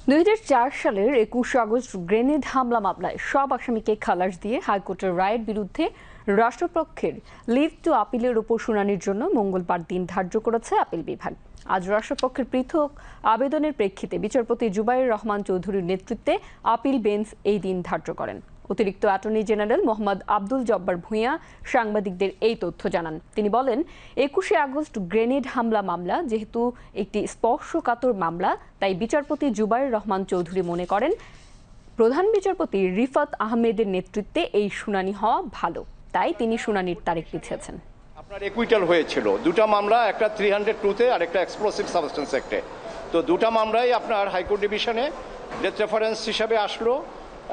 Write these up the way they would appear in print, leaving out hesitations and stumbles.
2004 সালের 21 August grenade হামলা মামলায় সব আসামিকে খালাস দিয়ে হাইকোর্টের রায়ের বিরুদ্ধে রাষ্ট্রপক্ষের লিভ টু আপিলের উপর শুনানির জন্য মঙ্গলবার দিন ধার্য করেছে আপিল বিভাগ। আজ রাষ্ট্রপক্ষের পৃথক আবেদনের প্রেক্ষিতে বিচারপতি জুবায়ের রহমান চৌধুরীর নেতৃত্বে আপিল বেঞ্চ এই দিন ধার্য করেন। অতিরিক্ত অ্যাটর্নি জেনারেল মোহাম্মদ আব্দুল জব্বার ভূঁইয়া সাংবাদিকদের এই তথ্য জানান। তিনি বলেন, 21 আগস্ট গ্রেনেড হামলা মামলা যেহেতু একটি স্পর্শকাতর মামলা, তাই বিচারপতি জুবায়ের রহমান চৌধুরী মনে করেন প্রধান বিচারপতি রিফাত আহমেদের নেতৃত্বে এই শুনানি হওয়া ভালো, তাই তিনি শুনানির তারিখ পিছিয়েছেন। আপনার একুইটাল হয়েছিল দুটো মামলা, একটা 302-তে আর একটা এক্সপ্লোসিভ সাবস্টেন্স অ্যাক্টে। তো দুটো মামলাই আপনার হাইকোর্ট ডিভিশনে ডেথ রেফারেন্স হিসাবে আসলো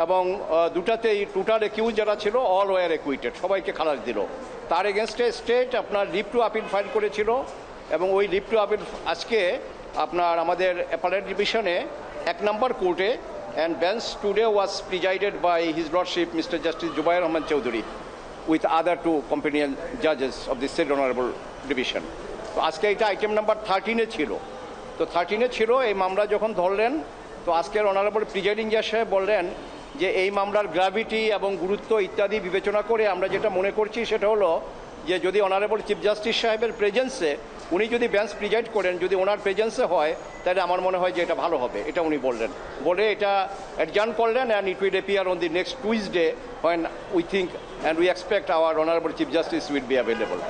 এবং দুটাতেই টোটাল অ্যাকিউজ যারা ছিল অল ওয়ার একুইটেড, সবাইকে খালাস দিল। তার এগেনস্টে স্টেট আপনার লিভ টু আপিল ফাইল করেছিল এবং ওই লিভ টু আপিল আজকে আপনার আমাদের অ্যাপালেট ডিভিশনে 1 নম্বর কোর্টে and bench today was presided by his lordship mister justice Zubayer Rahman Chowdhury with other 2 companion judges of the said honorable division. তো আজকে এটা আইটেম নাম্বার 13-এ ছিল। তো 13-এ ছিল, এই মামলা যখন ধরলেন তো আজকের অনারেবল প্রিজাইডিং জাজ সাহেব বললেন যে এই মামলার গ্র্যাভিটি এবং গুরুত্ব ইত্যাদি বিবেচনা করে আমরা যেটা মনে করছি সেটা হলো যে যদি অনারেবল চিফ জাস্টিস সাহেবের প্রেজেন্সে উনি যদি বেঞ্চ প্রিজাইড করেন, যদি ওনার প্রেজেন্সে হয়, তাহলে আমার মনে হয় যে এটা ভালো হবে। এটা উনি বললেন, বলে এটা অ্যাডজার্ন করলেন and it will appear on the next Tuesday when we think and we expect our honorable chief justice will be available.